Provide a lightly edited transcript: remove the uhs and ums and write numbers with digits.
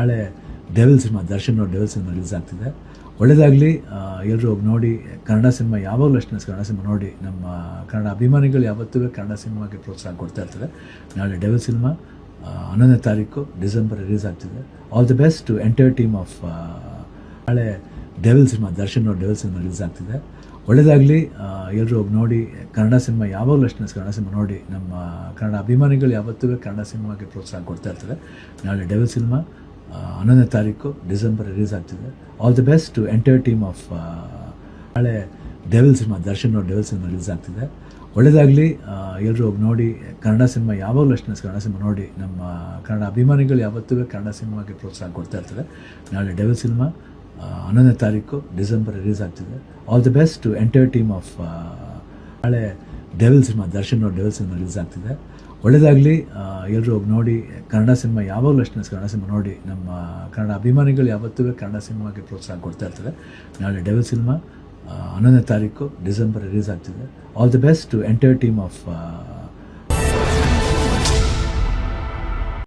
ನಾಳೆ devil cinema Darshan devil cinema release ಆಗ್ತಿದೆ. ಒಳ್ಳೆಯದಾಗಲಿ, ಎಲ್ಲರೂ ಹೋಗಿ ನೋಡಿ. ಕನ್ನಡ ಸಿನಿಮಾ ಯಾವಾಗಲೂ ಅಷ್ಟೇ, ಕನ್ನಡ ಸಿನಿಮಾ ನೋಡಿ. ನಮ್ಮ ಕನ್ನಡ ಅಭಿಮಾನಿಗಳು ಯಾವತ್ತೂ ಕನ್ನಡ ಸಿನಿಮಾಗೆ ಪ್ರೋತ್ಸಾಹ ಕೊಡ್ತಾ ಇರ್ತಾರೆ. ನಾಳೆ ಡೆವಿಲ್ ಸಿನಿಮಾ 11ನೇ ತಾರೀಕು ಡಿಸೆಂಬರ್ ರಿಲೀಸ್ ಆಗ್ತಿದೆ. All the best to entire team of. ನಾಳೆ devil cinema Darshan devil cinema release ಆಗ್ತಿದೆ. ಒಳ್ಳೆಯದಾಗಲಿ, ಎಲ್ಲರೂ ಹೋಗಿ ನೋಡಿ. ಕನ್ನಡ ಸಿನಿಮಾ ಯಾವಾಗಲೂ ಅಷ್ಟೇ, ಕನ್ನಡ ಸಿನಿಮಾ ನೋಡಿ. ನಮ್ಮ ಕನ್ನಡ ಅಭಿಮಾನಿಗಳು ಯಾವತ್ತೂ ಕನ್ನಡ ಸಿನಿಮಾಗೆ ಪ್ರೋತ್ಸಾಹ ಕೊಡ್ತಾ ಇರ್ತಾರೆ. ನಾಳೆ ಡೆವಿಲ್ ಸಿನಿಮಾ 11ನೇ ತಾರೀಕು ಡಿಸೆಂಬರ್ ರಿಲೀಸ್ ಆಗ್ತಿದೆ. All the best to entire team of. ನಾಳೆ devil cinema Darshan devil cinema release ಆಗ್ತಿದೆ. ಒಳ್ಳೆಯದಾಗಲಿ, ಎಲ್ಲರೂ ಹೋಗಿ ನೋಡಿ. ಕನ್ನಡ ಸಿನಿಮಾ ಯಾವಾಗಲೂ ಅಷ್ಟೇ, ಕನ್ನಡ ಸಿನಿಮಾ ನೋಡಿ. ನಮ್ಮ ಕನ್ನಡ ಅಭಿಮಾನಿಗಳು ಯಾವತ್ತೂ ಕನ್ನಡ ಸಿನಿಮಾಗೆ ಪ್ರೋತ್ಸಾಹ ಕೊಡ್ತಾ ಇರ್ತಾರೆ. ನಾಳೆ ಡೆವಿಲ್ ಸಿನಿಮಾ 11ನೇ ತಾರೀಕು ಡಿಸೆಂಬರ್ ರಿಲೀಸ್ ಆಗ್ತಿದೆ. All the best to entire team of. ನಾಳೆ devil cinema Darshan devil cinema release ಆಗ್ತಿದೆ. ಒಳ್ಳೆಯದಾಗಲಿ, ಎಲ್ಲರೂ ಹೋಗಿ ನೋಡಿ. ಕನ್ನಡ ಸಿನಿಮಾ ಯಾವಾಗಲೂ ಅಷ್ಟೇ, ಕನ್ನಡ ಸಿನಿಮಾ ನೋಡಿ. ನಮ್ಮ ಕನ್ನಡ ಅಭಿಮಾನಿಗಳು ಯಾವತ್ತೂ ಕನ್ನಡ ಸಿನಿಮಾಗೆ ಪ್ರೋತ್ಸಾಹ ಕೊಡ್ತಾ ಇರ್ತಾರೆ. ನಾಳೆ ಡೆವಿಲ್ ಸಿನಿಮಾ 11ನೇ ತಾರೀಕು ಡಿಸೆಂಬರ್ ರಿಲೀಸ್ ಆಗ್ತಿದೆ. All the best to entire team of.